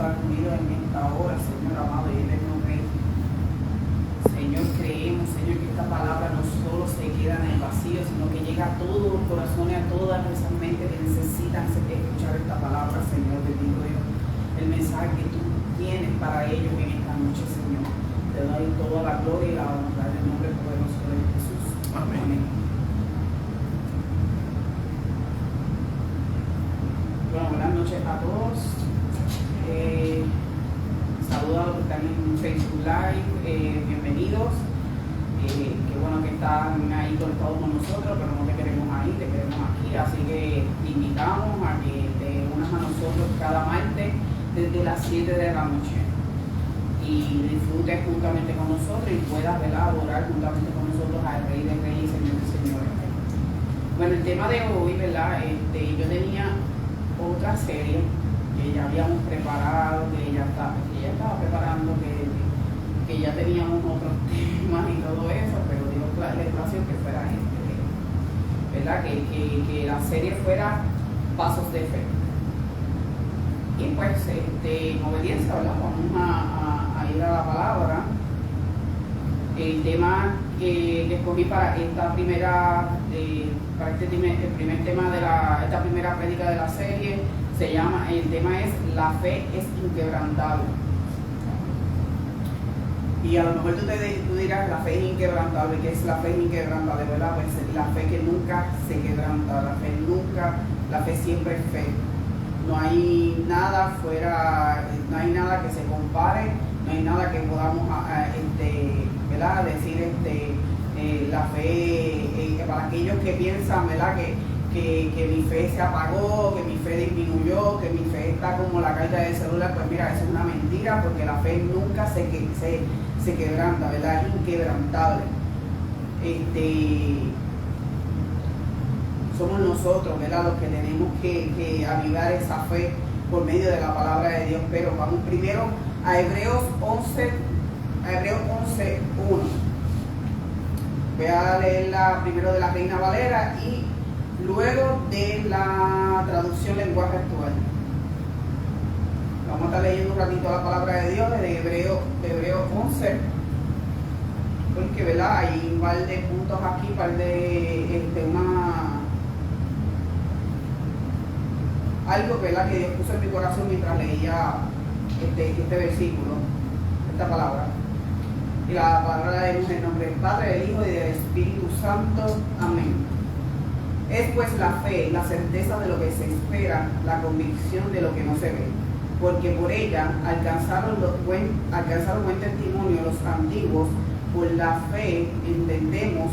estar unidos en esta hora, Señor amado y eterno Rey. Señor, creemos, Señor, que esta palabra no solo se queda en el vacío, sino que llega a todos los corazones, a todas nuestras mentes que necesitan escuchar esta palabra, Señor, bendito Dios. El mensaje que tú tienes para ellos en esta noche, Señor. Te doy toda la gloria y la honra en el nombre poderoso de Jesús. Amén. Amén. Bueno, buenas noches a todos. Saludos a los que están en Facebook Live. Bienvenidos. Qué bueno que están ahí conectados con nosotros, pero no te queremos ahí, te queremos aquí. Así que te invitamos a que te unas a nosotros cada martes desde las 7 de la noche y disfrutes juntamente con nosotros y puedas adorar juntamente con nosotros al Rey de Reyes y Señor de Señores. Bueno, el tema de hoy, ¿verdad? Yo tenía otra serie que ya habíamos preparado, que ella estaba preparando, que ya teníamos otros temas y todo eso, pero Dios le plació que fuera ¿verdad? Que la serie fuera Pasos de Fe. Y pues, en obediencia, ¿verdad? Vamos a ir a la palabra. El tema que escogí para esta primera, el primer tema de esta primera prédica de la serie el tema es La fe es inquebrantable. Y a lo mejor tú dirás, la fe es inquebrantable. ¿Qué es la fe inquebrantable? ¿Verdad? Pues la fe que nunca se quebranta, la fe siempre es fe. No hay nada fuera, no hay nada que se compare, no hay nada que podamos ¿verdad? Decir la fe, para aquellos que piensan, ¿verdad? Que mi fe se apagó, que mi fe disminuyó, que mi fe está como la carga del celular, pues mira, eso es una mentira, porque la fe nunca se quebranta, ¿verdad? Es inquebrantable. Somos nosotros, ¿verdad?, los que tenemos que avivar esa fe por medio de la palabra de Dios. Pero vamos primero a Hebreos 11:1. Voy a leerla primero de la Reina Valera y luego de la traducción lenguaje actual. Vamos a estar leyendo un ratito la palabra de Dios de Hebreos 11, porque, ¿verdad?, hay un par de puntos aquí, un par de algo, ¿verdad?, que Dios puso en mi corazón mientras leía este versículo, esta palabra. Y la palabra de Dios en nombre del Padre, del Hijo y del Espíritu Santo. Amén. Es pues la fe, la certeza de lo que se espera, la convicción de lo que no se ve. Porque por ella alcanzaron buen testimonio los antiguos. Por la fe entendemos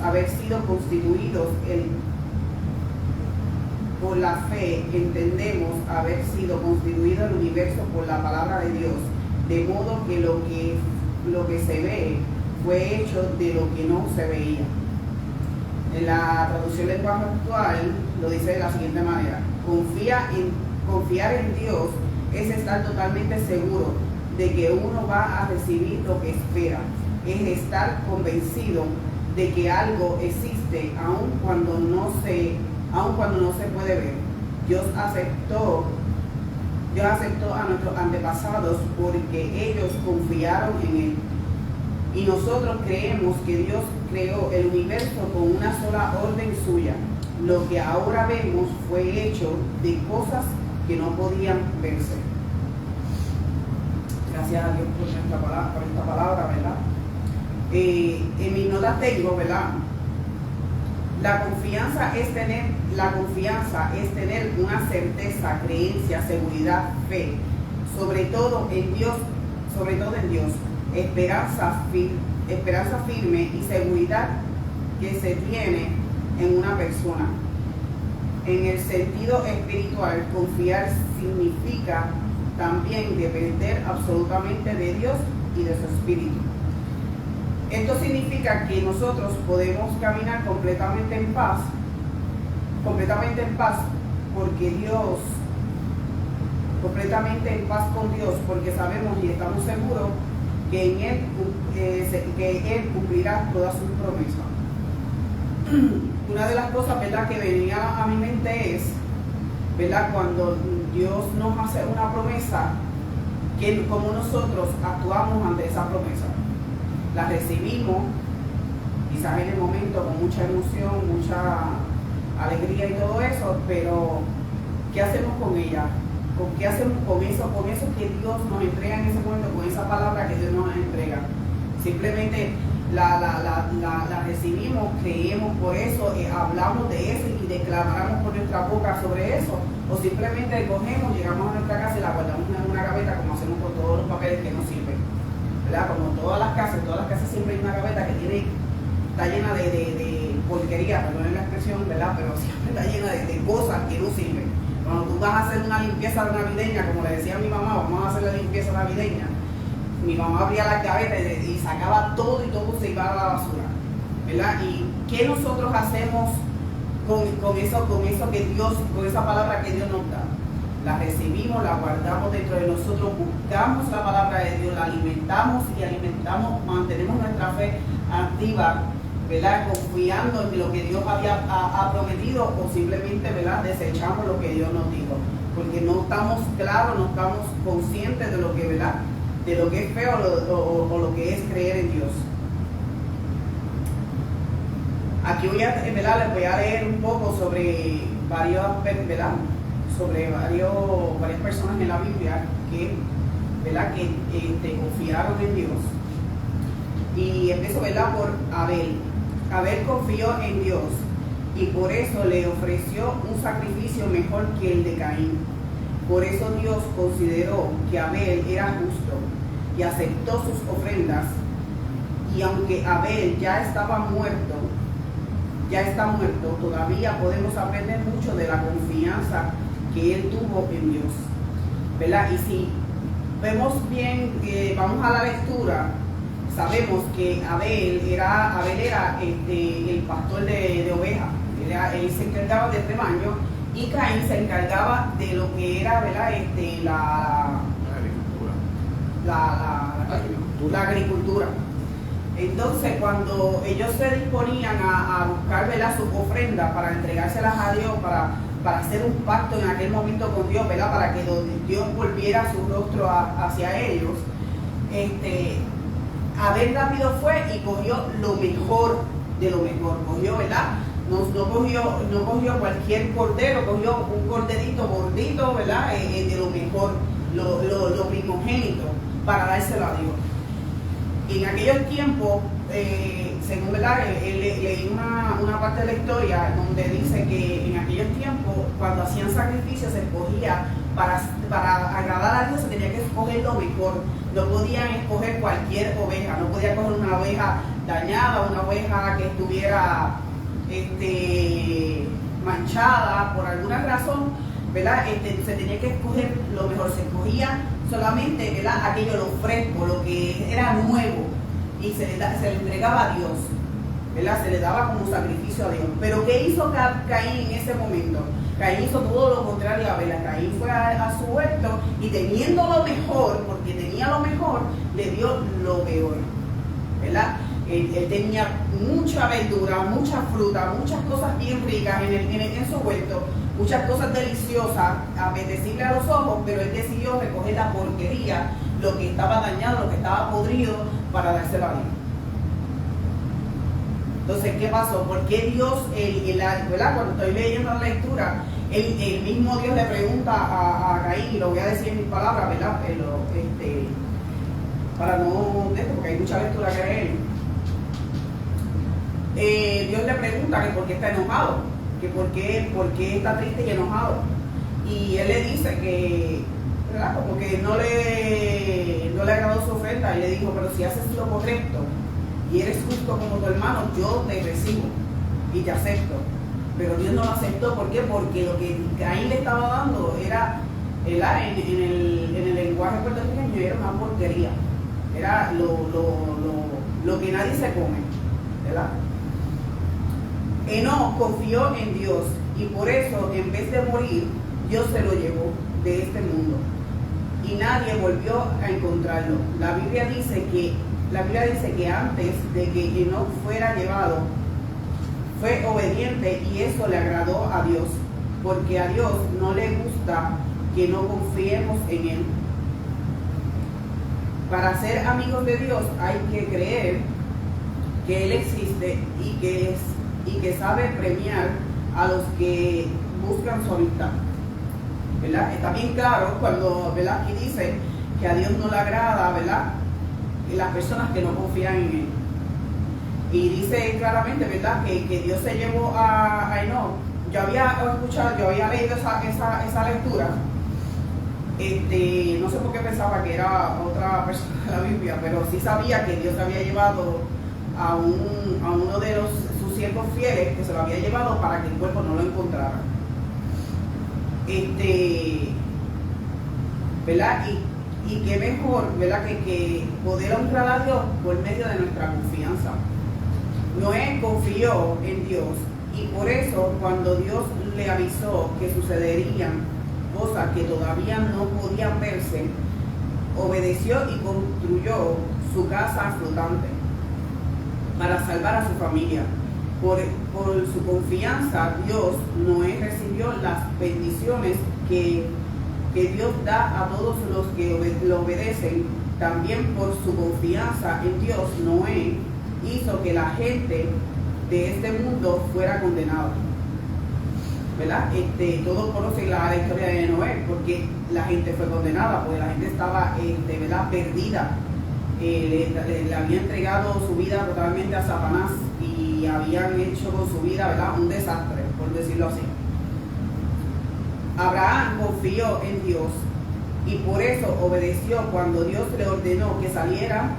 haber sido constituidos por la fe entendemos haber sido constituido el universo por la palabra de Dios, de modo que lo que se ve fue hecho de lo que no se veía. En la traducción lenguaje actual lo dice de la siguiente manera: confiar en Dios es estar totalmente seguro de que uno va a recibir lo que espera, es estar convencido de que algo existe aun cuando no se puede ver. Dios aceptó a nuestros antepasados porque ellos confiaron en Él. Y nosotros creemos que Dios creó el universo con una sola orden suya. Lo que ahora vemos fue hecho de cosas que no podían verse. Gracias a Dios por esta palabra, ¿verdad? En mis notas tengo, ¿verdad? La confianza es tener una certeza, creencia, seguridad, fe, sobre todo en Dios, esperanza firme y seguridad que se tiene en una persona. En el sentido espiritual, confiar significa también depender absolutamente de Dios y de su Espíritu. Esto significa que nosotros podemos caminar completamente en paz, porque Dios, completamente en paz con Dios, porque sabemos y estamos seguros que en Él cumplirá todas sus promesas. Una de las cosas, ¿verdad?, que venía a mi mente es ¿verdad? Cuando Dios nos hace una promesa, como nosotros actuamos ante esa promesa. La recibimos, quizás en el momento con mucha emoción, mucha alegría y todo eso, pero ¿qué hacemos con ella? ¿Qué hacemos con eso que Dios nos entrega en ese momento, con esa palabra que Dios nos entrega? Simplemente la recibimos, creemos por eso, hablamos de eso y declaramos por nuestra boca sobre eso, o simplemente cogemos, llegamos a nuestra casa y la guardamos en una gaveta, como hacemos con todos los papeles que nos sirven, ¿verdad? Como todas las casas siempre hay una gaveta que está llena de porquería, perdonen la expresión, ¿verdad? Pero siempre está llena de cosas que no sirven. Cuando tú vas a hacer una limpieza navideña, como le decía a mi mamá, vamos a hacer la limpieza navideña, mi mamá abría la gaveta y sacaba todo y todo se iba a la basura, ¿verdad? ¿Y qué nosotros hacemos con eso que Dios, con esa palabra que Dios nos da? La recibimos, la guardamos dentro de nosotros, buscamos la palabra de Dios, la alimentamos, mantenemos nuestra fe activa, ¿verdad? Confiando en lo que Dios ha prometido, o simplemente, ¿verdad? Desechamos lo que Dios nos dijo, porque no estamos claros, no estamos conscientes de lo que, ¿verdad? De lo que es feo o lo que es creer en Dios. Aquí les voy a leer un poco sobre varias personas en la Biblia que, ¿verdad? que confiaron en Dios. Y empiezo, ¿verdad? Por Abel. Abel confió en Dios y por eso le ofreció un sacrificio mejor que el de Caín. Por eso Dios consideró que Abel era justo y aceptó sus ofrendas. Y aunque Abel ya está muerto, todavía podemos aprender mucho de la confianza que él tuvo en Dios, ¿verdad? Y si vemos bien, vamos a la lectura, sabemos que Abel era el pastor de ovejas. Él se encargaba del rebaño y Caín se encargaba de lo que era, ¿verdad? La agricultura. Entonces, cuando ellos se disponían a buscar, ¿verdad? Sus ofrendas para entregárselas a Dios, para hacer un pacto en aquel momento con Dios, ¿verdad? Para que Dios volviera su rostro hacia ellos, Abel rápido fue y cogió lo mejor de lo mejor. Cogió, ¿verdad? No cogió cualquier cordero, cogió un corderito gordito, ¿verdad? De lo mejor, lo primogénito, para dárselo a Dios. Y en aquellos tiempos, según, ¿verdad? Leí una parte de la historia donde dice que en aquellos tiempos, cuando hacían sacrificios, se escogía para agradar a Dios, se tenía que escoger lo mejor. No podían escoger cualquier oveja, no podían coger una oveja dañada, una oveja que estuviera manchada por alguna razón, ¿verdad? Se tenía que escoger lo mejor, se escogía solamente, ¿verdad? Aquello, lo fresco, lo que era nuevo, y se le entregaba a Dios, ¿verdad? Se le daba como sacrificio a Dios. Pero ¿qué hizo Caín en ese momento? Caín hizo todo lo contrario a Abel. Caín fue a su huerto y teniendo lo mejor, porque tenía lo mejor, le dio lo peor, ¿verdad? Él tenía mucha verdura, mucha fruta, muchas cosas bien ricas en su huerto, muchas cosas deliciosas, apetecibles a los ojos, pero él decidió recoger la porquería, lo que estaba dañado, lo que estaba podrido, para dárselo a Dios. Entonces, ¿qué pasó? ¿Por qué Dios, ¿verdad? Cuando estoy leyendo la lectura, el mismo Dios le pregunta a Caín, y lo voy a decir en mis palabras, ¿verdad? Pero, para no, porque hay mucha lectura que leer. Dios le pregunta que por qué está enojado, que por qué está triste y enojado. Y él le dice que, ¿verdad? Como que no le agradó su ofrenda, y le dijo, pero si haces lo correcto y eres justo como tu hermano, yo te recibo y te acepto. Pero Dios no lo aceptó. ¿Por qué? Porque lo que Caín le estaba dando era, en el lenguaje puertorriqueño, era una porquería. Era lo que nadie se come, ¿verdad? Enoc confió en Dios y por eso, en vez de morir, Dios se lo llevó de este mundo y nadie volvió a encontrarlo. La Biblia dice que antes de que Enoc fuera llevado, fue obediente y eso le agradó a Dios. porque a Dios no le gusta que no confiemos en Él. Para ser amigos de Dios hay que creer que Él existe y que sabe premiar a los que buscan su amistad. ¿Verdad? Está bien claro cuando, ¿verdad?, aquí dice que a Dios no le agrada, ¿verdad?, las personas que no confían en Él. Y dice claramente, ¿verdad?, que Dios se llevó a Enoch. Yo había leído esa lectura. No sé por qué pensaba que era otra persona de la Biblia, pero sí sabía que Dios había llevado a uno de sus siervos fieles, que se lo había llevado para que el cuerpo no lo encontrara. ¿Verdad? Y qué mejor, ¿verdad?, que poder honrar a Dios por medio de nuestra confianza. Noé confió en Dios y por eso cuando Dios le avisó que sucederían cosas que todavía no podían verse, obedeció y construyó su casa flotante para salvar a su familia. Por su confianza, Noé recibió las bendiciones que Dios da a todos los que lo obedecen. También por su confianza en Dios, Noé hizo que la gente de este mundo fuera condenada. ¿Verdad? Todos conocen la historia de Noé, porque la gente fue condenada, porque la gente estaba ¿verdad?, perdida. Le había entregado su vida totalmente a Satanás y habían hecho con su vida, ¿verdad?, un desastre, por decirlo así. Abraham confió en Dios y por eso obedeció cuando Dios le ordenó que saliera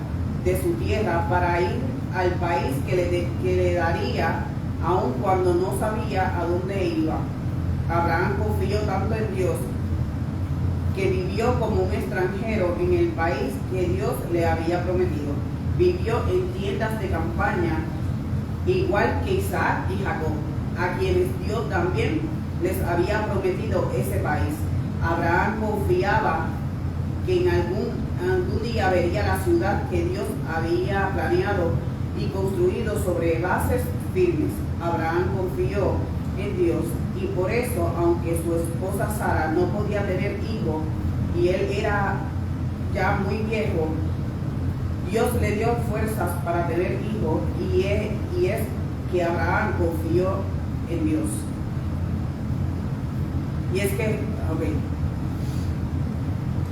de su tierra para ir al país que le daría, aun cuando no sabía a dónde iba. Abraham confió tanto en Dios que vivió como un extranjero en el país que Dios le había prometido. Vivió en tiendas de campaña, igual que Isaac y Jacob, a quienes Dios también les había prometido ese país. Abraham confiaba que en algún día vería la ciudad que Dios había planeado y construido sobre bases firmes. Abraham confió en Dios y por eso, aunque su esposa Sara no podía tener hijos y él era ya muy viejo, Dios le dio fuerzas para tener hijos y es que Abraham confió en Dios. Y es que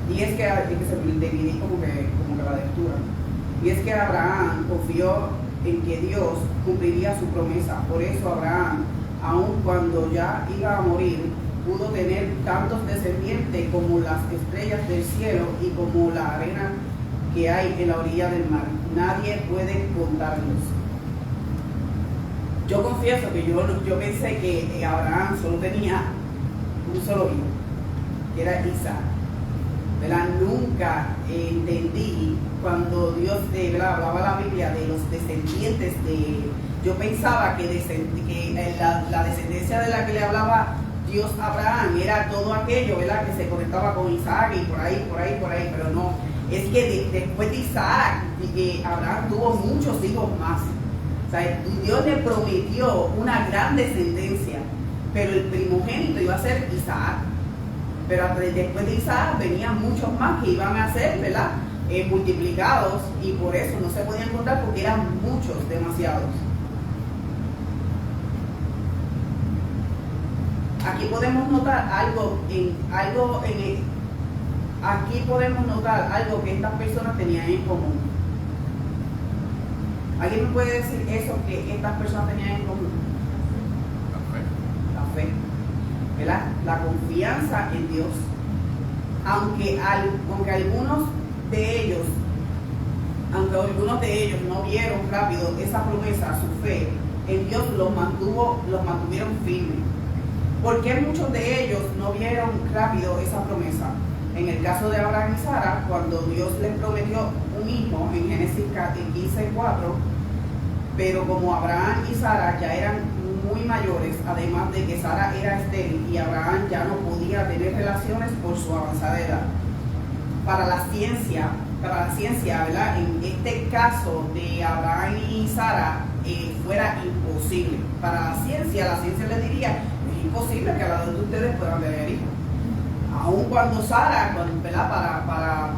se dividí como que la lectura. Y es que Abraham confió en que Dios cumpliría su promesa. Por eso Abraham, aun cuando ya iba a morir, pudo tener tantos descendientes como las estrellas del cielo y como la arena que hay en la orilla del mar. Nadie puede contarlos. Yo confieso que yo pensé que Abraham solo tenía un solo hijo, que era Isaac. ¿Verdad? Nunca entendí cuando Dios hablaba la Biblia de los descendientes de... Yo pensaba que la descendencia de la que le hablaba Dios a Abraham era todo aquello, ¿verdad?, que se conectaba con Isaac y por ahí, pero no. Es que después de Isaac, Abraham tuvo muchos hijos más. O sea, Dios le prometió una gran descendencia, pero el primogénito iba a ser Isaac. Pero después de Isaac venían muchos más que iban a ser, ¿verdad?, multiplicados, y por eso no se podían contar porque eran muchos, demasiados. Aquí podemos notar algo que estas personas tenían en común. ¿Alguien me puede decir eso que estas personas tenían en común? La fe. ¿Verdad? La confianza en Dios. Aunque algunos de ellos no vieron rápido esa promesa, su fe en Dios los mantuvieron firmes. ¿Por qué muchos de ellos no vieron rápido esa promesa? En el caso de Abraham y Sara, cuando Dios les prometió un hijo en Génesis 15:4, pero como Abraham y Sara ya eran muy mayores, además de que Sara era estéril y Abraham ya no podía tener relaciones por su avanzada edad. Para la ciencia, ¿verdad?, en este caso de Abraham y Sara fuera imposible. Para la ciencia les diría, imposible que a la edad de ustedes puedan tener hijos. Aun cuando Sara, ¿verdad?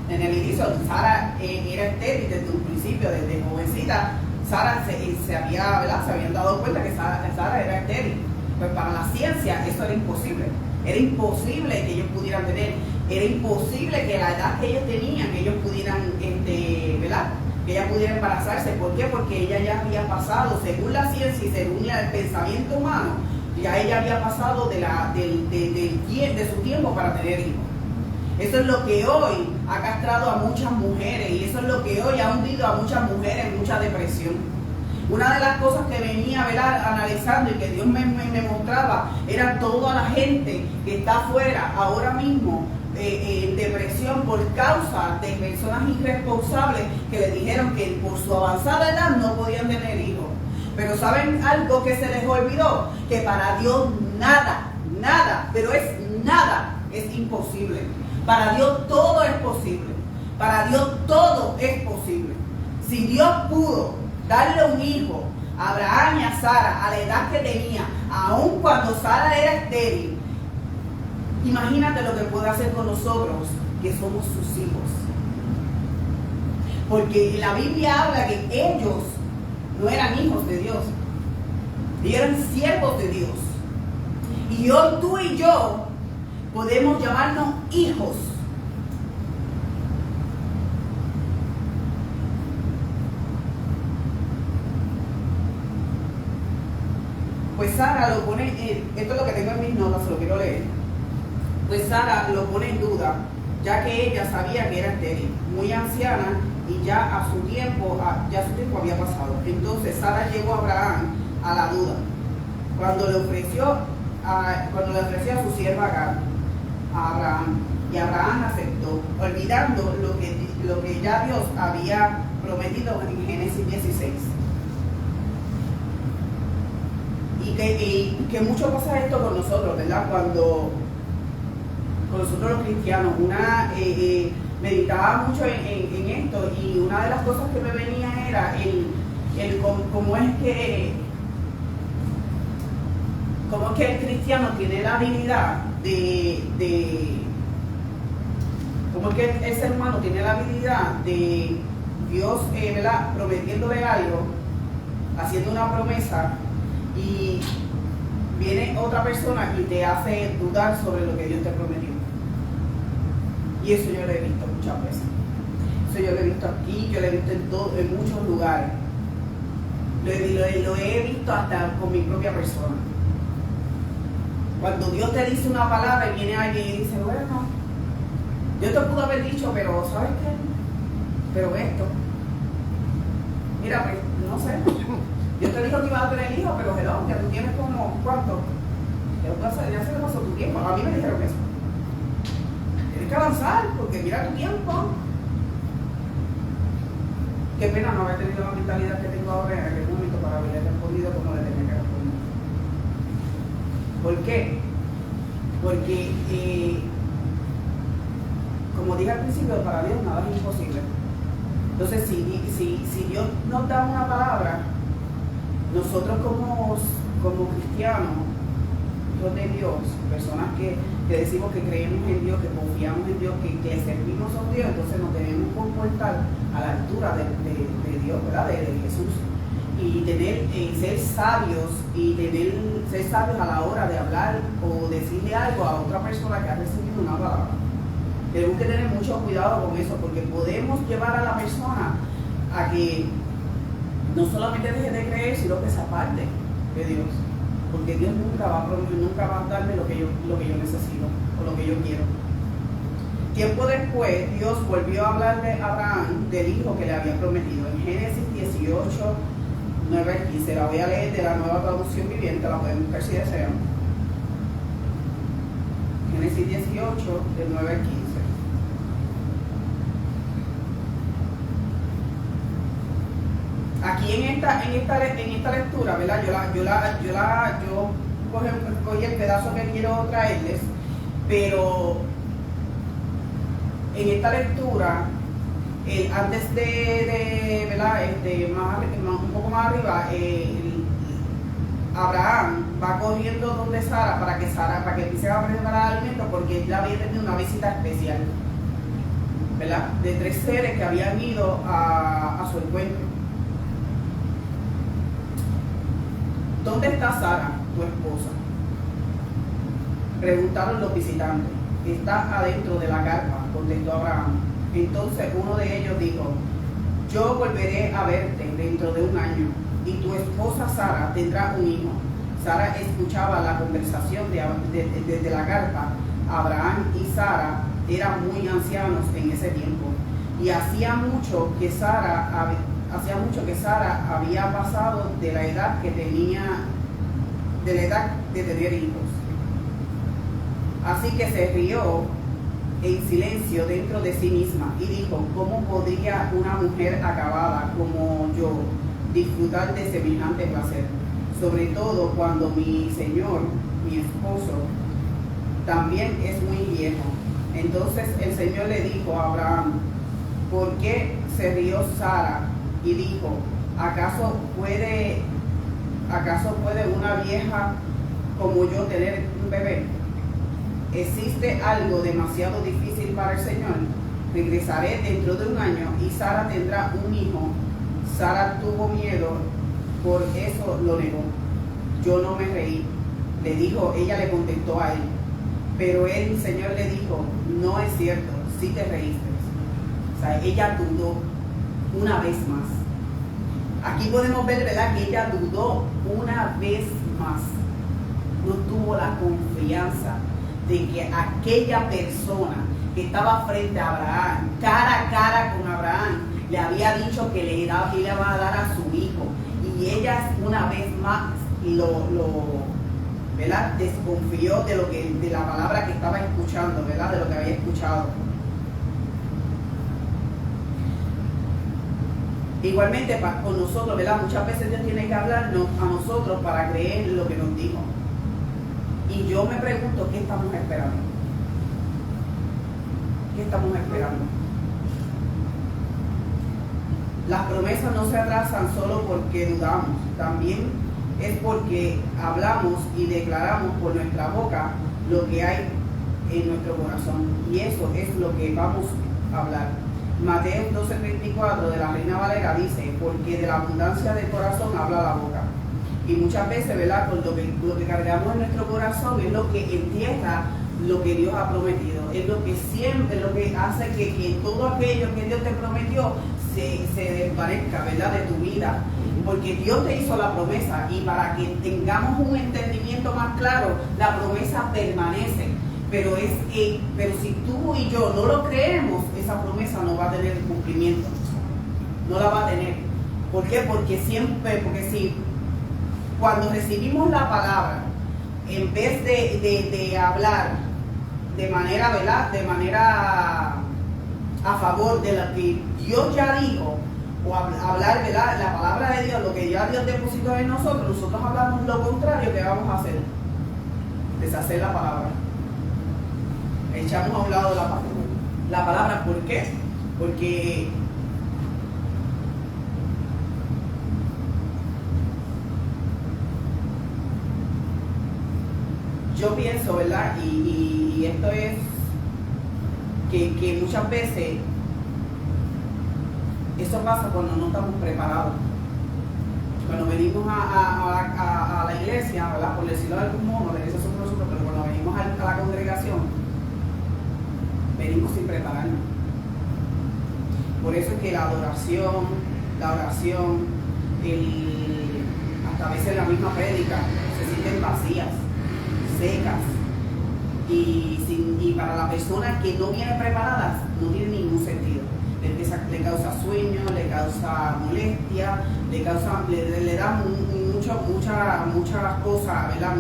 En el inicio, Sara era estéril desde un principio, desde jovencita. Sara se habían dado cuenta que Sara era estéril. Pues para la ciencia eso era imposible. Era imposible que ellos pudieran tener, era imposible que la edad que ellos tenían, que ellos pudieran, ¿verdad? Que ella pudiera embarazarse. ¿Por qué? Porque ella ya había pasado, según la ciencia y según el pensamiento humano, ya ella había pasado de su tiempo para tener hijos. Eso es lo que hoy ha castrado a muchas mujeres y eso es lo que hoy ha hundido a muchas mujeres en mucha depresión. Una de las cosas que venía, ¿verdad?, analizando y que Dios me mostraba era toda la gente que está afuera ahora mismo en depresión por causa de personas irresponsables que le dijeron que por su avanzada edad no podían tener hijos. Pero ¿saben algo que se les olvidó? Que para Dios nada, pero es nada, es imposible. Para Dios todo es posible. Para Dios todo es posible. Si Dios pudo darle un hijo a Abraham y a Sara a la edad que tenía, aun cuando Sara era estéril, imagínate lo que puede hacer con nosotros, que somos sus hijos. Porque la Biblia habla que ellos no eran hijos de Dios, ellos eran siervos de Dios. Y hoy tú y yo podemos llamarnos hijos. Pues Sara lo pone, esto es lo que tengo en mis notas, se lo quiero leer. Pues Sara lo pone en duda, ya que ella sabía que era estéril, muy anciana y ya su tiempo había pasado. Entonces Sara llevó a Abraham a la duda, cuando le ofreció a su sierva Agar a Abraham, y Abraham aceptó, olvidando lo que ya Dios había prometido en Génesis 16. Y que mucho pasa esto con nosotros, ¿verdad? Cuando con nosotros los cristianos, meditaba mucho en esto, y una de las cosas que me venía era cómo es que el cristiano tiene la habilidad cómo es que el ser humano tiene la habilidad de Dios, ¿verdad?, prometiéndole algo, haciendo una promesa, y viene otra persona y te hace dudar sobre lo que Dios te prometió. Y eso yo lo he visto muchas veces. Eso yo lo he visto aquí, yo lo he visto en muchos lugares. Lo he visto hasta con mi propia persona. Cuando Dios te dice una palabra y viene alguien y dice, bueno, yo te pude haber dicho, pero ¿sabes qué? Pero esto. Mira, pues, no sé. Yo te dijo que ibas a tener hijos, pero hello, que tú tienes como, ¿cuánto? Ya se le pasó tu tiempo. A mí me dijeron eso. Tienes que avanzar, porque mira tu tiempo. Qué pena no haber tenido la mentalidad que tengo ahora en aquel momento para haberle respondido como le tenía que responder. ¿Por qué? Porque, como dije al principio, para Dios nada es imposible. Entonces, si Dios nos da una palabra, nosotros como cristianos, hijos de Dios, personas que decimos que creemos en Dios, que confiamos en Dios, que servimos a Dios, entonces nos debemos comportar a la altura de Dios, ¿verdad?, de Jesús, y ser sabios ser sabios a la hora de hablar o decirle algo a otra persona que ha recibido una palabra. Tenemos que tener mucho cuidado con eso, porque podemos llevar a la persona a que no solamente deje de creer, sino que se aparte de Dios, porque Dios nunca va a darme lo que yo necesito o lo que yo quiero. Tiempo después, Dios volvió a hablarle a Abraham del hijo que le había prometido. En Génesis 18, 9 al 15, la voy a leer de la Nueva Traducción Viviente, la pueden buscar si desean. Génesis 18, del 9 al 15. Aquí en esta lectura, ¿verdad? Yo cogí el pedazo que quiero traerles, pero en esta lectura, antes de ¿verdad?, un poco más arriba, Abraham va corriendo donde Sara para que empiece a preparar alimento, porque él había tenido una visita especial, ¿verdad? De 3 seres que habían ido a su encuentro. ¿Dónde está Sara, tu esposa?, preguntaron los visitantes. Está adentro de la carpa, contestó Abraham. Entonces uno de ellos dijo: yo volveré a verte dentro de 1 año, y tu esposa Sara tendrá un hijo. Sara escuchaba la conversación desde la carpa. Abraham y Sara eran muy ancianos en ese tiempo, y hacía mucho que Sara había pasado de la edad de tener hijos. Así que se rió en silencio dentro de sí misma y dijo: ¿cómo podría una mujer acabada como yo disfrutar de semejante placer? Sobre todo cuando mi señor, mi esposo, también es muy viejo. Entonces el Señor le dijo a Abraham: ¿por qué se rió Sara? Y dijo: ¿acaso puede una vieja como yo tener un bebé? ¿Existe algo demasiado difícil para el Señor? Regresaré dentro de 1 año y Sara tendrá un hijo. Sara tuvo miedo, por eso lo negó. Yo no me reí, le dijo. Ella le contestó a él. Pero el Señor le dijo: no es cierto, sí te reíste. O sea, ella dudó una vez más. Aquí podemos ver, ¿verdad?, que ella dudó una vez más. No tuvo la confianza de que aquella persona que estaba frente a Abraham, cara a cara con Abraham, le había dicho que le iba a dar a su hijo. Y ella una vez más ¿verdad?, desconfió de la palabra que estaba escuchando, ¿verdad?, de lo que había escuchado. Igualmente con nosotros, ¿verdad?, muchas veces Dios tiene que hablarnos a nosotros para creer lo que nos dijo. Y yo me pregunto: ¿qué estamos esperando? ¿Qué estamos esperando? Las promesas no se atrasan solo porque dudamos, también es porque hablamos y declaramos por nuestra boca lo que hay en nuestro corazón. Y eso es lo que vamos a hablar. Mateo 12:34 de la Reina Valera dice: porque de la abundancia del corazón habla la boca. Y muchas veces, ¿verdad?, con lo que cargamos en nuestro corazón es lo que entierra lo que Dios ha prometido. Es lo que siempre, lo que hace que todo aquello que Dios te prometió se desvanezca, ¿verdad?, de tu vida. Porque Dios te hizo la promesa, y para que tengamos un entendimiento más claro, la promesa permanece. Pero si tú y yo no lo creemos, esa promesa no va a tener cumplimiento. No la va a tener. ¿Por qué? Porque si cuando recibimos la palabra, en vez de hablar de manera, ¿verdad?, de manera a favor de lo que Dios ya dijo, o hablar, ¿verdad?, la palabra de Dios, lo que ya Dios depositó en nosotros hablamos lo contrario, ¿qué vamos a hacer? Deshacer la palabra. Echamos a un lado la palabra. ¿Por qué? Porque yo pienso, ¿verdad?, y esto es que muchas veces eso pasa cuando no estamos preparados. Cuando venimos a la iglesia, ¿verdad?, por decirlo de algún modo, la iglesia somos nosotros, pero cuando venimos a la congregación, venimos sin prepararnos. Por eso es que la oración, hasta a veces la misma prédica, se sienten vacías, secas, y para la persona que no viene preparada no tiene ningún sentido. Le causa sueño, le causa molestia, le da muchas cosas, ¿verdad?,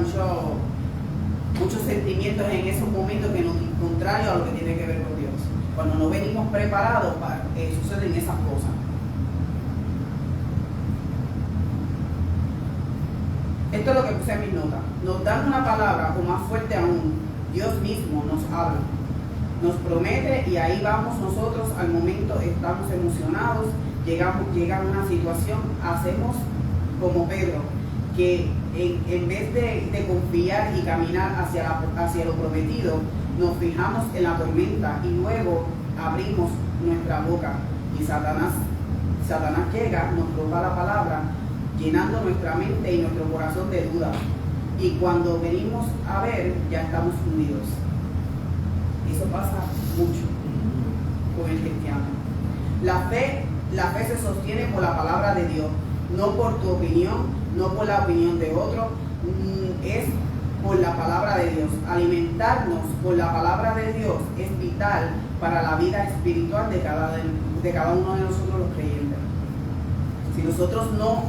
muchos sentimientos en esos momentos que no son contrarios a lo que tiene que ver con Dios. Cuando no venimos preparados, suceden esas cosas. Esto es lo que puse en mis notas. Nos dan una palabra, o más fuerte aún, Dios mismo nos habla, nos promete, y ahí vamos nosotros al momento, estamos emocionados, llega una situación, hacemos como Pedro, que en vez de confiar y caminar hacia lo prometido, nos fijamos en la tormenta y luego abrimos nuestra boca. Y Satanás llega, nos roba la palabra, llenando nuestra mente y nuestro corazón de duda. Y cuando venimos a ver, ya estamos hundidos. Eso pasa mucho con el cristiano. La fe se sostiene por la palabra de Dios, no por tu opinión, no por la opinión de otro, es por la palabra de Dios. Alimentarnos por la palabra de Dios es vital para la vida espiritual de cada uno de nosotros los creyentes. Si nosotros no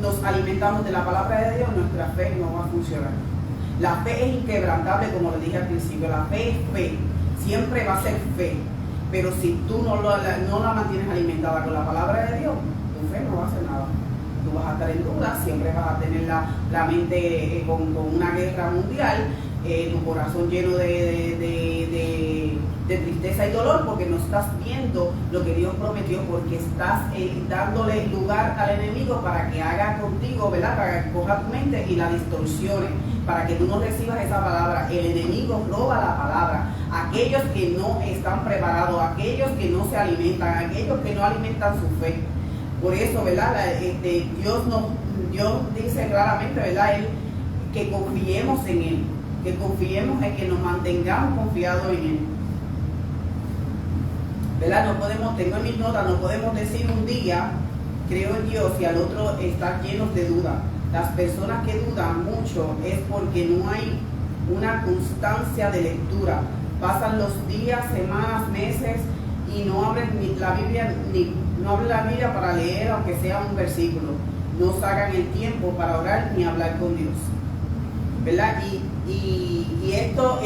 nos alimentamos de la palabra de Dios, nuestra fe no va a funcionar. La fe es inquebrantable, como le dije al principio. La fe es fe, siempre va a ser fe. Pero si tú no la mantienes alimentada con la palabra de Dios, tu fe no va a hacer nada. Tú vas a estar en duda, siempre vas a tener la mente con una guerra mundial, tu corazón lleno de tristeza y dolor, porque no estás viendo lo que Dios prometió, porque estás dándole lugar al enemigo para que haga contigo, ¿verdad? Para que coja tu mente y la distorsione, para que tú no recibas esa palabra. El enemigo roba la palabra. Aquellos que no están preparados, aquellos que no se alimentan, aquellos que no alimentan su fe. Por eso, ¿verdad? Dios dice claramente, ¿verdad? Que confiemos en Él, que confiemos en que nos mantengamos confiados en Él. ¿Verdad? Tengo en mis notas, no podemos decir un día, creo en Dios, y al otro estar llenos de duda. Las personas que dudan mucho es porque no hay una constancia de lectura. Pasan los días, semanas, meses y no abren la Biblia para leer, aunque sea un versículo. No sacan el tiempo para orar ni hablar con Dios, ¿verdad? Y esto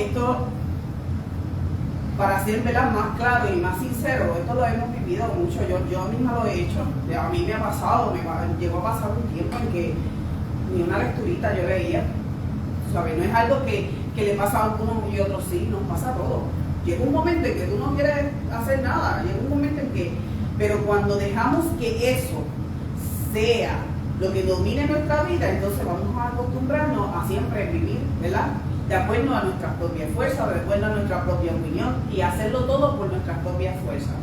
para ser, ¿verdad?, más claro y más sincero, esto lo hemos vivido mucho. Yo misma lo he hecho. A mí me ha pasado, llegó a pasar un tiempo en que ni una lecturita yo leía, ¿sabes? No es algo que le pasa a algunos y otros sí, nos pasa a todos. Llega un momento en que tú no quieres hacer nada, llega un momento en que, pero cuando dejamos que eso sea lo que domine nuestra vida, entonces vamos a acostumbrarnos a siempre vivir, ¿verdad?, de acuerdo a nuestras propias fuerzas, de acuerdo a nuestra propia opinión, y hacerlo todo por nuestras propias fuerzas.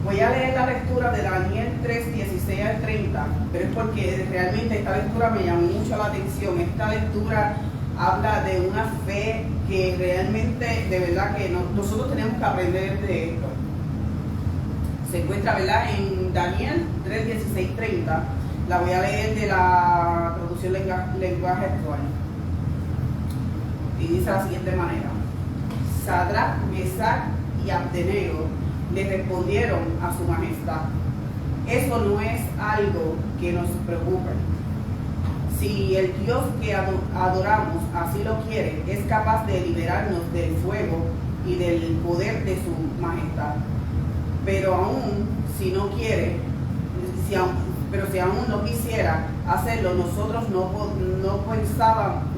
Voy a leer la lectura de Daniel 3, 16 al 30, pero es porque realmente esta lectura me llamó mucho la atención. Esta lectura habla de una fe que realmente, de verdad, que nosotros tenemos que aprender de esto. Se encuentra, ¿verdad?, en Daniel 3, 16, 30. La voy a leer de la traducción lenguaje actual. Y dice de la siguiente manera: Sadrach, Mesach y Abednego le respondieron a su majestad: eso no es algo que nos preocupe. Si el Dios que adoramos así lo quiere, es capaz de liberarnos del fuego y del poder de su majestad. Pero aún si no quiere, si aún no quisiera hacerlo, nosotros no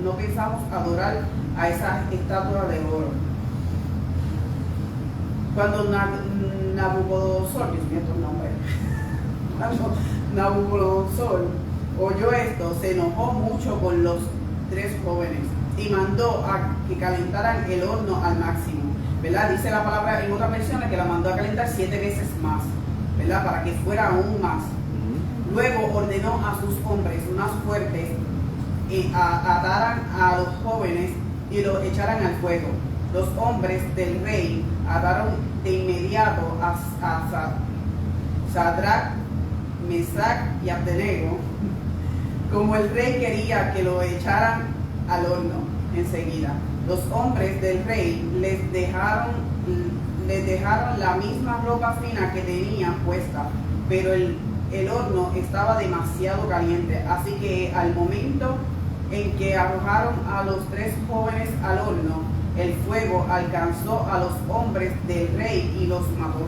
pensamos adorar a esa estatua de oro. Cuando Nabucodonosor, Dios mío, tu nombre, cuando Nabucodonosor oyó esto, se enojó mucho con los tres jóvenes y mandó a que calentaran el horno al máximo, ¿verdad? Dice la palabra en otras versiones que la mandó a calentar 7 veces más, ¿verdad? Para que fuera aún más. Luego ordenó a sus hombres unas fuertes ataran a los jóvenes y los echaran al fuego. Los hombres del rey ataron de inmediato a Sadrach, Mesach y Abednego. Como el rey quería que lo echaran al horno enseguida, los hombres del rey les dejaron la misma ropa fina que tenían puesta, pero el horno estaba demasiado caliente, así que al momento en que arrojaron a los tres jóvenes al horno, el fuego alcanzó a los hombres del rey y los mató.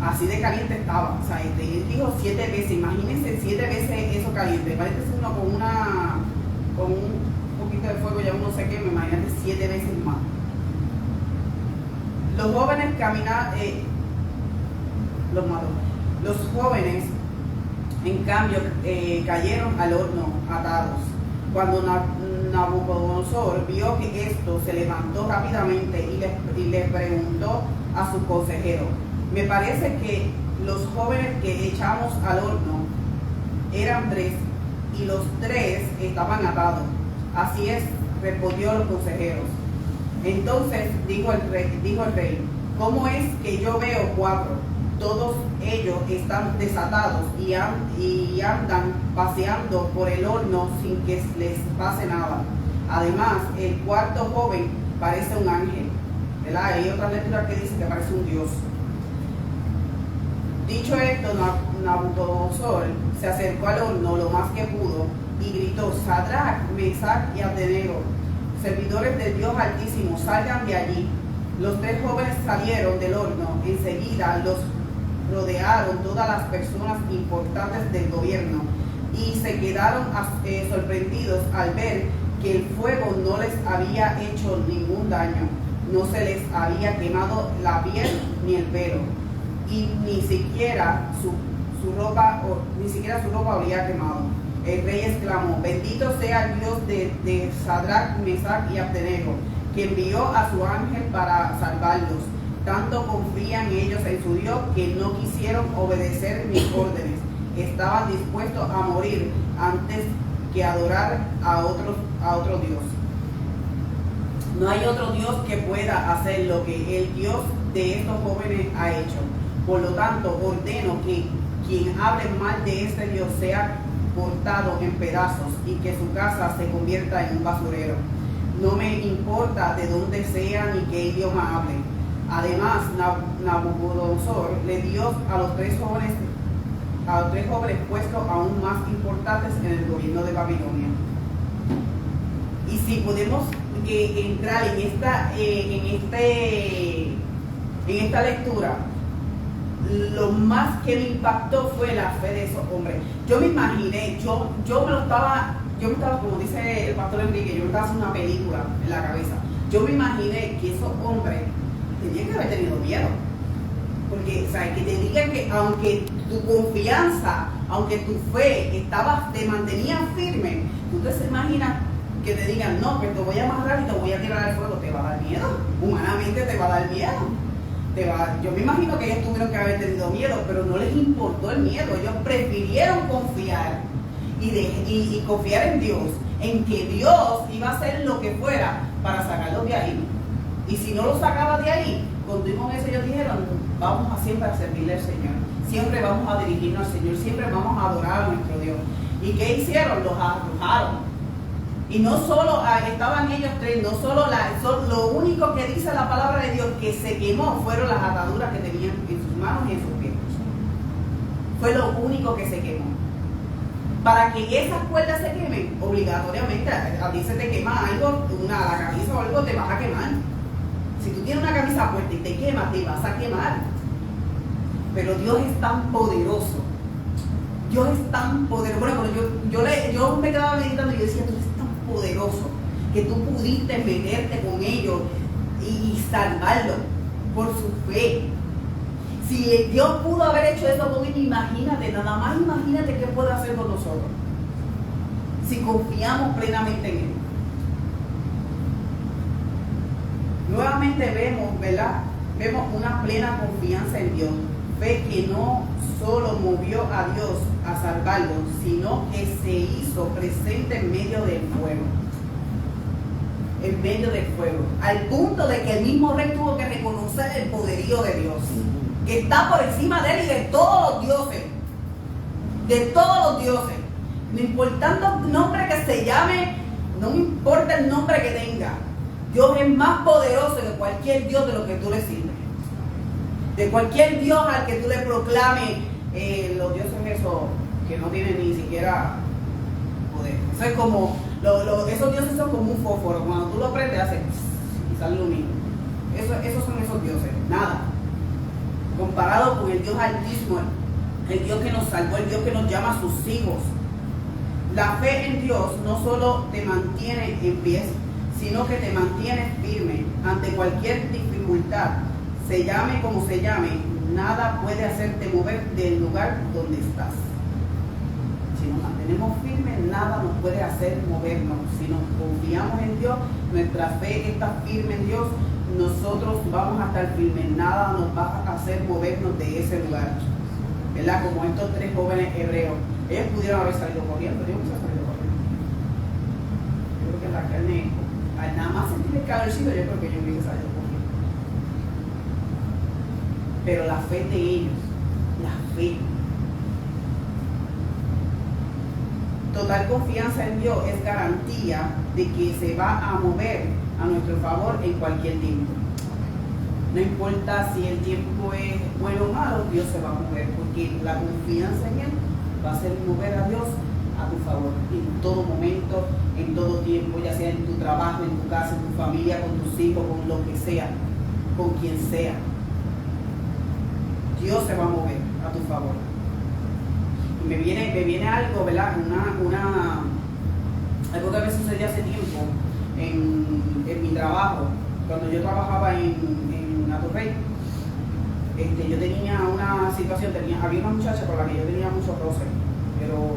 Así de caliente estaba. O sea, él dijo 7 veces, imagínense 7 veces eso caliente. Parece uno con un poquito de fuego, ya uno se quema, imagínate 7 veces más. Los jóvenes los mató. Los jóvenes, en cambio, cayeron al horno atados. Cuando Nabucodonosor vio que esto, se levantó rápidamente y le preguntó a su consejero: me parece que los jóvenes que echamos al horno eran 3, y los 3 estaban atados. Así es, respondió los consejeros. Entonces dijo el rey: ¿cómo es que yo veo 4? Todos ellos están desatados y andan paseando por el horno sin que les pase nada. Además, el cuarto joven parece un ángel, ¿verdad? Hay otra lectura que dice que parece un dios. Dicho esto, Nabucodonosor se acercó al horno lo más que pudo y gritó: Sadrach, Mesach y Abednego, servidores del Dios Altísimo, salgan de allí. Los 3 jóvenes salieron del horno. Enseguida los rodearon todas las personas importantes del gobierno y se quedaron sorprendidos al ver que el fuego no les había hecho ningún daño. No se les había quemado la piel ni el pelo, y ni siquiera su ropa había quemado. El rey exclamó: bendito sea el Dios de Sadrach, Mesach y Abednego, que envió a su ángel para salvarlos. Tanto confían ellos en su Dios que no quisieron obedecer mis órdenes. Estaban dispuestos a morir antes que adorar a otro Dios. No hay otro Dios que pueda hacer lo que el Dios de estos jóvenes ha hecho. Por lo tanto, ordeno que quien hable mal de este Dios sea cortado en pedazos y que su casa se convierta en un basurero. No me importa de dónde sea ni qué idioma hable. Además, Nabucodonosor le dio a los tres jóvenes puestos aún más importantes en el gobierno de Babilonia. Y si podemos entrar en esta lectura, lo más que me impactó fue la fe de esos hombres. Yo me imaginé, yo me estaba, como dice el pastor Enrique, yo me estaba haciendo una película en la cabeza. Yo me imaginé que esos hombres tenían que haber tenido miedo. Porque, ¿sabes? Que te digan que aunque tu confianza, aunque tu fe te mantenía firme, tú te imaginas que te digan: no, que te voy a amarrar y te voy a tirar al fuego. Te va a dar miedo. Humanamente te va a dar miedo. Yo me imagino que ellos tuvieron que haber tenido miedo, pero no les importó el miedo. Ellos prefirieron confiar y confiar en Dios, en que Dios iba a hacer lo que fuera para sacarlos de ahí. Y si no los sacaba de ahí, con eso ellos dijeron: vamos siempre a servirle al Señor, siempre vamos a dirigirnos al Señor, siempre vamos a adorar a nuestro Dios. ¿Y qué hicieron? Los arrojaron. Y no solo estaban ellos tres, no solo lo único que dice la palabra de Dios que se quemó fueron las ataduras que tenían en sus manos y en sus pies. Fue lo único que se quemó. Para que esas cuerdas se quemen, obligatoriamente a ti se te quema algo, la camisa o algo, te vas a quemar. Si tú tienes una camisa fuerte y te quemas, te vas a quemar. Pero Dios es tan poderoso. Dios es tan poderoso. Bueno, yo me quedaba meditando y yo decía: tú eres tan poderoso que tú pudiste meterte con ellos y salvarlos por su fe. Si Dios pudo haber hecho eso con ellos, imagínate, nada más imagínate qué puede hacer con nosotros si confiamos plenamente en Él. Nuevamente vemos, ¿verdad? Vemos una plena confianza en Dios. Fe que no solo movió a Dios a salvarlo, sino que se hizo presente en medio del fuego. En medio del fuego. Al punto de que el mismo rey tuvo que reconocer el poderío de Dios, que está por encima de él y de todos los dioses. De todos los dioses. No importando el nombre que se llame, no me importa el nombre que tenga. Dios es más poderoso que cualquier Dios de lo que tú le sirves. De cualquier Dios al que tú le proclames, los dioses esos que no tienen ni siquiera poder. Eso es como, esos dioses son como un fósforo. Cuando tú lo prendes, hace y sale lumino. Esos son esos dioses. Nada. Comparado con el Dios Altísimo, el Dios que nos salvó, el Dios que nos llama a sus hijos. La fe en Dios no solo te mantiene en pie, sino que te mantiene firme ante cualquier dificultad. Se llame como se llame, nada puede hacerte mover del lugar donde estás. Si nos mantenemos firmes, nada nos puede hacer movernos. Si nos confiamos en Dios, nuestra fe está firme en Dios, nosotros vamos a estar firmes. Nada nos va a hacer movernos de ese lugar. ¿Verdad? Como estos 3 jóvenes hebreos. Ellos pudieron haber salido corriendo. Yo hubiese salido corriendo. Yo creo que la carne, al nada más sentir el calorcito, yo creo que yo hubiese salido corriendo. Pero la fe de ellos, la fe. Total confianza en Dios es garantía de que se va a mover a nuestro favor en cualquier tiempo. No importa si el tiempo es bueno o malo, Dios se va a mover, porque la confianza en Él va a hacer mover a Dios a tu favor, en todo momento, en todo tiempo, ya sea en tu trabajo, en tu casa, en tu familia, con tus hijos, con lo que sea, con quien sea. Dios se va a mover a tu favor. Y me viene algo, ¿verdad? Algo que a veces sucedió hace tiempo en mi trabajo, cuando yo trabajaba en Atorrey. Yo tenía una situación, había una muchacha con la que yo tenía mucho roce, pero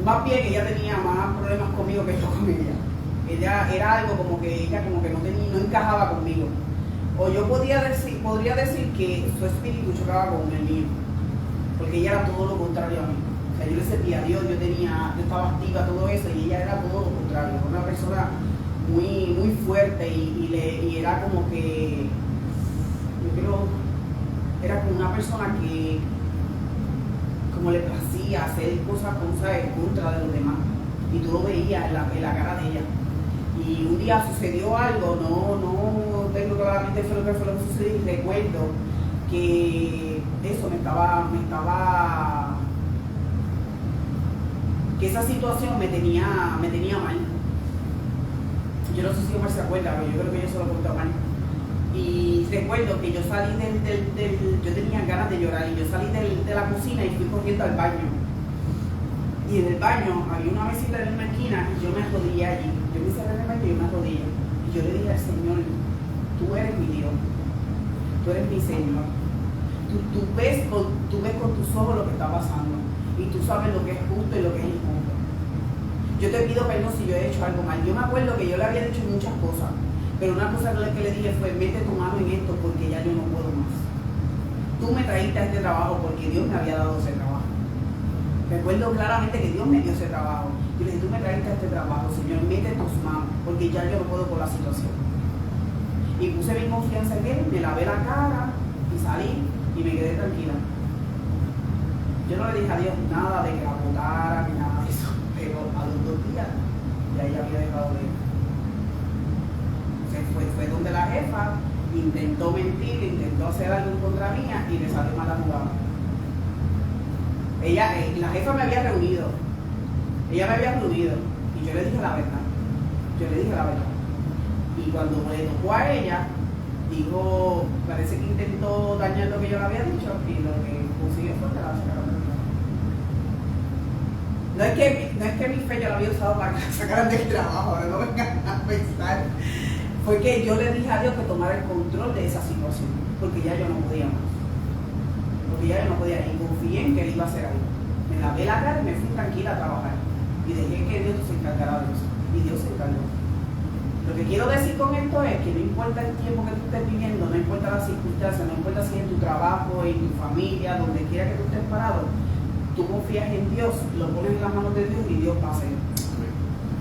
más bien ella tenía más problemas conmigo que yo con ella. Ella era algo como que ella como que no encajaba conmigo. O yo podría decir que su espíritu chocaba con el mío, porque ella era todo lo contrario a mí. O sea, yo le servía a Dios, yo estaba activa, todo eso, y ella era todo lo contrario. Una persona muy, muy fuerte y era como que, era como una persona que como le placía hacer cosas en contra de los demás, y tú lo veías en la cara de ella. Y un día sucedió algo, no tengo claramente fue lo que sucedió, y recuerdo que eso que esa situación me tenía mal. Yo no sé si Omar se acuerda, pero yo creo que yo se lo conté a Omar. Y recuerdo que yo salí yo tenía ganas de llorar, y yo salí de la cocina y fui corriendo al baño. Y en el baño había una mesita en una esquina y yo me arrodillé allí. Yo me cerré en el baño y yo me arrodillé. Y yo le dije al Señor, tú eres mi Dios, tú eres mi Señor. Tú ves con tus ojos lo que está pasando, y tú sabes lo que es justo y lo que es injusto. Yo te pido perdón si yo he hecho algo mal. Yo me acuerdo que yo le había dicho muchas cosas, pero una cosa que le dije fue, mete tu mano en esto porque ya yo no puedo más. Tú me trajiste a este trabajo porque Dios me había dado ese trabajo. Recuerdo claramente que Dios me dio ese trabajo. Y le dije, tú me trajiste a este trabajo, Señor, mete tus manos porque ya yo no puedo con la situación. Y puse mi confianza en Él, me lavé la cara y salí y me quedé tranquila. Yo no le dije a Dios nada de que la botara ni nada de eso, pero a los 2 días ya ella había dejado de ir. Fue donde la jefa intentó mentir, intentó hacer algo en contra mía y le salió mal la jugada. La jefa me había reunido, y yo le dije la verdad. Y cuando me tocó a ella, dijo, parece que intentó dañar lo que yo le había dicho, y lo que consiguió fue que la sacaron. No es que mi fe yo la había usado para que la sacaran del trabajo, no me vengan a pensar. Fue que yo le dije a Dios que tomara el control de esa situación, porque ya yo no podía más. Y confié en que Él iba a hacer algo. Me lavé la cara y me fui tranquila a trabajar. Y dejé que Dios se encargara de eso. Y Dios se encargó. Lo que quiero decir con esto es que no importa el tiempo que tú estés viviendo, no importa las circunstancias, no importa si en tu trabajo, en tu familia, donde quiera que tú estés parado, tú confías en Dios, lo pones en las manos de Dios y Dios va a hacer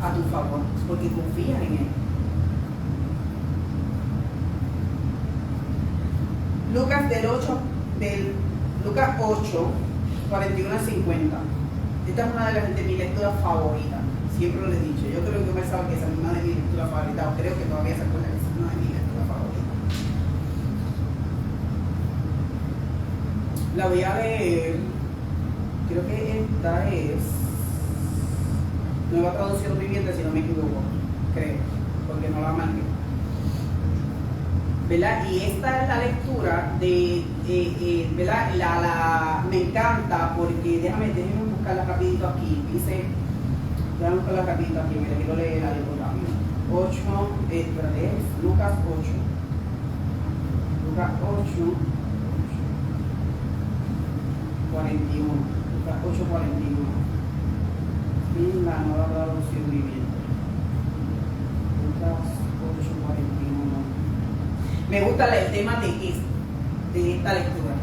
a tu favor, porque confías en Él. Lucas 8, 41 a 50. Esta es una de mis lecturas favoritas. Siempre lo he dicho. Yo creo que me sabe que esa es una de mis lecturas favoritas. O creo que todavía se acuerda que esa es una de mis lecturas favoritas. La voy a leer. Creo que esta es Nueva Traducción Viviente, si no me equivoco. Creo. Porque no la marqué. ¿Verdad? Y esta es la lectura ¿verdad? Me encanta porque déjame buscarla rapidito aquí. Dice, déjame buscarla rapidito aquí, me la quiero leer algo rápido. 8, es Lucas 8. Lucas 8, 41. Lucas 8, 41. En la nueva traducción viviente. Lucas 8, 41. Me gusta el tema de esta lectura.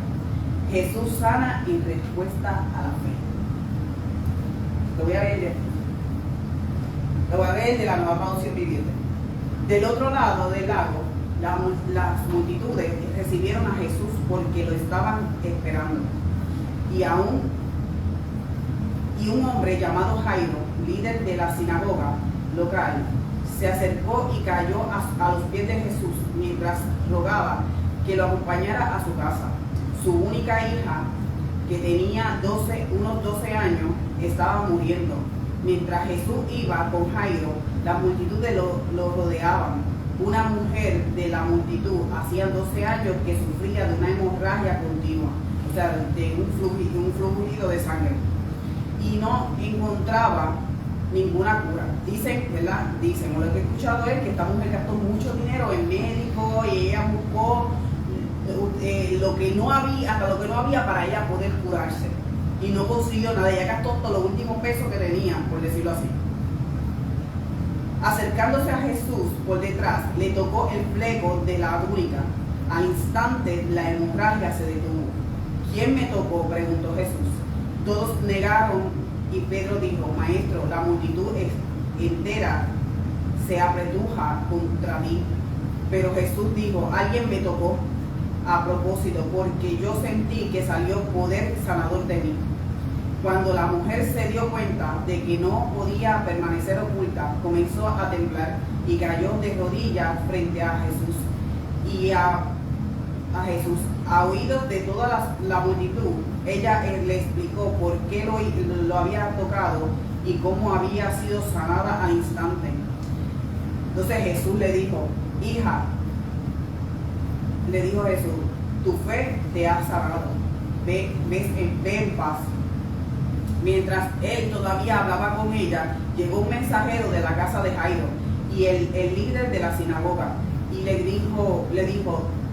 Jesús sana en respuesta a la fe. Lo voy a leer de la nueva traducción viviente. Del otro lado del lago, las multitudes recibieron a Jesús porque lo estaban esperando. Y un hombre llamado Jairo, líder de la sinagoga local, se acercó y cayó a los pies de Jesús mientras rogaba que lo acompañara a su casa. Su única hija, que tenía unos 12 años, estaba muriendo. Mientras Jesús iba con Jairo, la multitud lo rodeaban. Una mujer de la multitud hacía 12 años que sufría de una hemorragia continua, o sea, de un fluido de sangre, y no encontraba ninguna cura. Dicen, ¿verdad? Dicen, o lo que he escuchado es que esta mujer gastó mucho dinero en médico y ella buscó lo que no había para ella poder curarse. Y no consiguió nada, ella gastó todos los últimos pesos que tenía, por decirlo así. Acercándose a Jesús por detrás, le tocó el fleco de la túnica. Al instante la hemorragia se detuvo. ¿Quién me tocó?, preguntó Jesús. Todos negaron y Pedro dijo: Maestro, la multitud entera se apretuja contra ti. Pero Jesús dijo: alguien me tocó a propósito, porque yo sentí que salió poder sanador de mí. Cuando la mujer se dio cuenta de que no podía permanecer oculta, comenzó a temblar y cayó de rodillas frente a Jesús. Y a Jesús, a oídos de toda la multitud, ella le explicó por qué lo había tocado y cómo había sido sanada al instante. Entonces Jesús le dijo: hija, le dijo Jesús, tu fe te ha sanado, ve en paz. Mientras él todavía hablaba con ella, llegó un mensajero de la casa de Jairo y el líder de la sinagoga, y le dijo: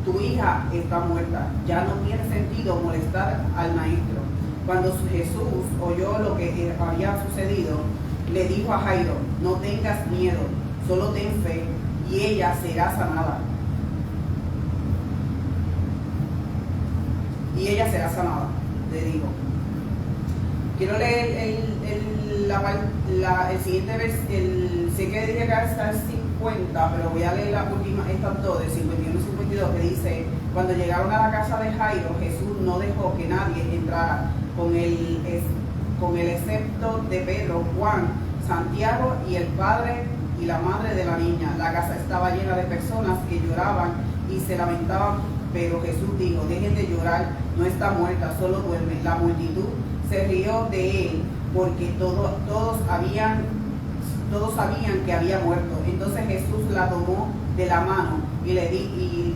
tu hija está muerta, ya no tiene sentido molestar al maestro. Cuando Jesús oyó lo que había sucedido, le dijo a Jairo: no tengas miedo, solo ten fe y ella será sanada. Y ella será sanada, le dijo. Quiero leer el siguiente versículo. Sé que dije que está el 50, pero voy a leer la última, estas dos, del 51 y 52, que dice: cuando llegaron a la casa de Jairo, Jesús no dejó que nadie entrara con el excepto de Pedro, Juan, Santiago y el padre y la madre de la niña. La casa estaba llena de personas que lloraban y se lamentaban, pero Jesús dijo: dejen de llorar, no está muerta, solo duerme. La multitud se rió de él porque todos sabían que había muerto. Entonces Jesús la tomó de la mano y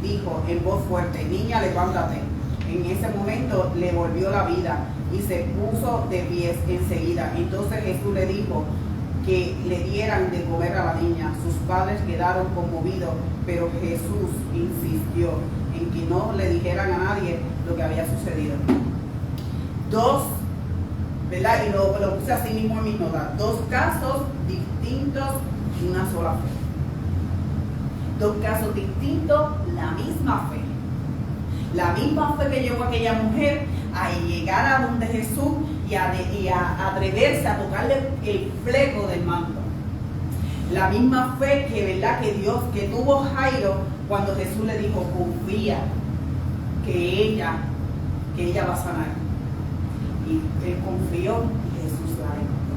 dijo en voz fuerte: niña, levántate. En ese momento le volvió la vida y se puso de pies enseguida. Entonces Jesús le dijo que le dieran de comer a la niña. Sus padres quedaron conmovidos, pero Jesús insistió en que no le dijeran a nadie lo que había sucedido. Dos, ¿verdad? Y lo puse así mismo en mis notas: dos casos distintos y una sola fe. Dos casos distintos, la misma fe. La misma fe que llevó a aquella mujer a llegar a donde Jesús y a atreverse a tocarle el fleco del manto. La misma fe que tuvo Jairo cuando Jesús le dijo: confía que ella va a sanar. Y él confió y Jesús la levantó.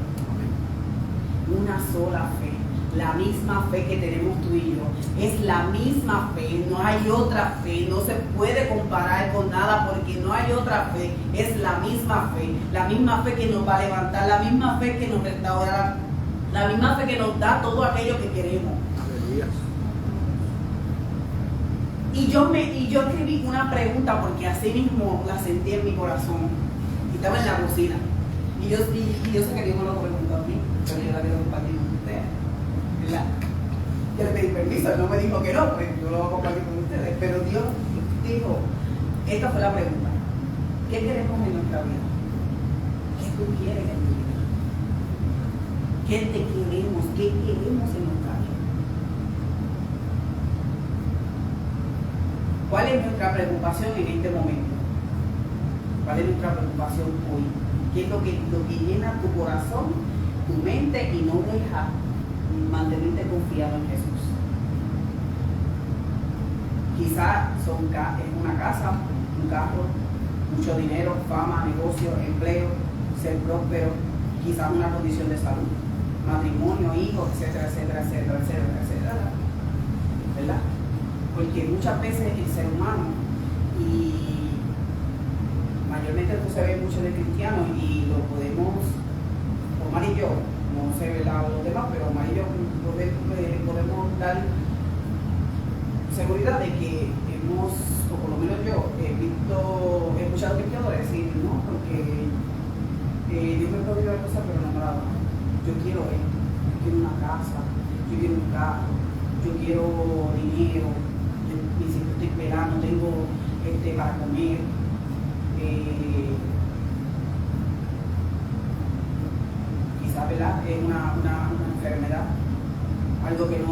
Una sola fe. La misma fe que tenemos tú y yo. Es la misma fe, no hay otra fe, no se puede comparar con nada porque no hay otra fe. Es la misma fe que nos va a levantar, la misma fe que nos restaurará, la misma fe que nos da todo aquello que queremos. Y yo escribí una pregunta porque así mismo la sentí en mi corazón. Y estaba en la cocina. Y yo sé que Dios me lo preguntó a mí, pero yo la quiero compartir con ustedes. ¿Verdad? Yo le pedí permiso, él no me dijo que no, pues yo lo voy a compartir con ustedes. Pero Dios dijo, esta fue la pregunta: ¿qué queremos en nuestra vida? ¿Qué tú quieres en tu vida? ¿Qué te queremos? ¿Qué queremos en nuestra vida? ¿Cuál es nuestra preocupación en este momento? ¿Cuál es nuestra preocupación hoy? ¿Qué es lo que llena tu corazón, tu mente y no deja mantenerte confiado en Jesús? Quizás es una casa, un carro, mucho dinero, fama, negocio, empleo, ser próspero, quizás una condición de salud, matrimonio, hijos, etcétera, etcétera, etcétera, etcétera, etcétera, ¿verdad? Porque muchas veces el ser humano, y mayormente esto se ve mucho de cristianos, y lo podemos, Omar y yo, no sé los demás, pero Omar y yo podemos dar seguridad de que hemos, o por lo menos yo, he escuchado cristianos decir, no, porque Dios me puede dar cosas, pero no me la da. Yo quiero esto, yo quiero una casa, yo quiero un carro, yo quiero dinero, yo siempre estoy esperando, tengo para comer. Quizás, ¿verdad?, es una enfermedad, algo que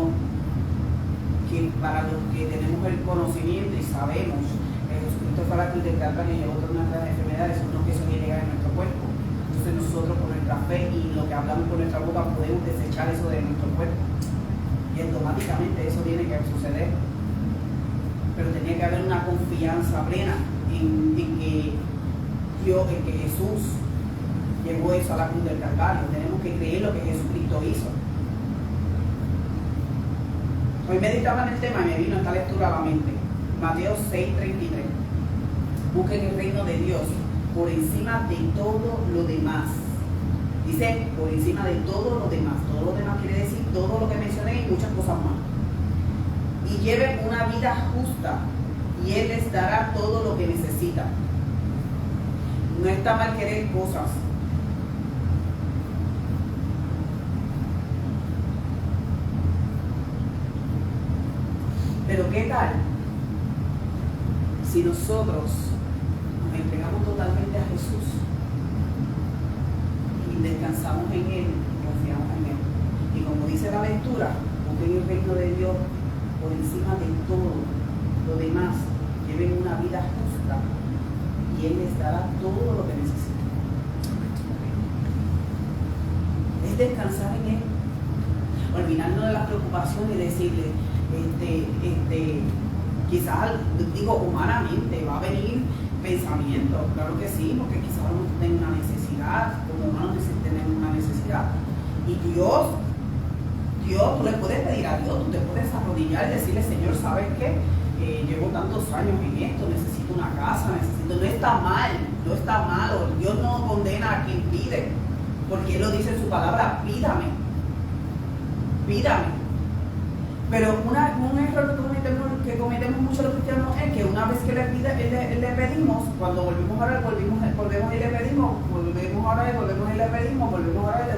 para los que tenemos el conocimiento y sabemos que Jesucristo fue a la cruz de Calvario y otras nuestras enfermedades, son los que son ilegales en nuestro cuerpo. Entonces nosotros con nuestra fe y lo que hablamos con nuestra boca podemos desechar eso de nuestro cuerpo, y automáticamente eso tiene que suceder. Pero tenía que haber una confianza plena en que Jesús llevó eso a la cruz del Calvario. Tenemos que creer lo que Jesucristo hizo. Hoy meditaba en el tema y me vino esta lectura a la mente. Mateo 6:33. Busquen el reino de Dios por encima de todo lo demás. Dice, por encima de todo lo demás. Todo lo demás quiere decir todo lo que mencioné y muchas cosas más. Y lleven una vida justa, y Él les dará todo lo que necesitan. No está mal querer cosas. Pero ¿qué tal si nosotros nos entregamos totalmente a Jesús y descansamos en Él y confiamos en Él? Y como dice la lectura, busquen el reino de Dios por encima de todo lo demás, lleven una vida justa y Él les dará todo lo que necesitan. Es descansar en Él, olvidarnos de la preocupación y decirle, quizás, digo, humanamente va a venir pensamiento, claro que sí, porque quizás uno tenga una necesidad, como humanos tenemos una necesidad, y Dios, tú le puedes pedir a Dios, tú te puedes arrodillar y decirle, Señor, ¿sabes qué? Llevo tantos años en esto, necesito una casa, no está mal, no está malo, Dios no condena a quien pide, porque Él lo dice en su palabra, pídame. Pero un error que cometemos muchos los cristianos es que una vez que le pedimos, cuando volvemos a orar, volvemos y le pedimos, volvemos a orar y volvemos y le pedimos, volvemos a orar y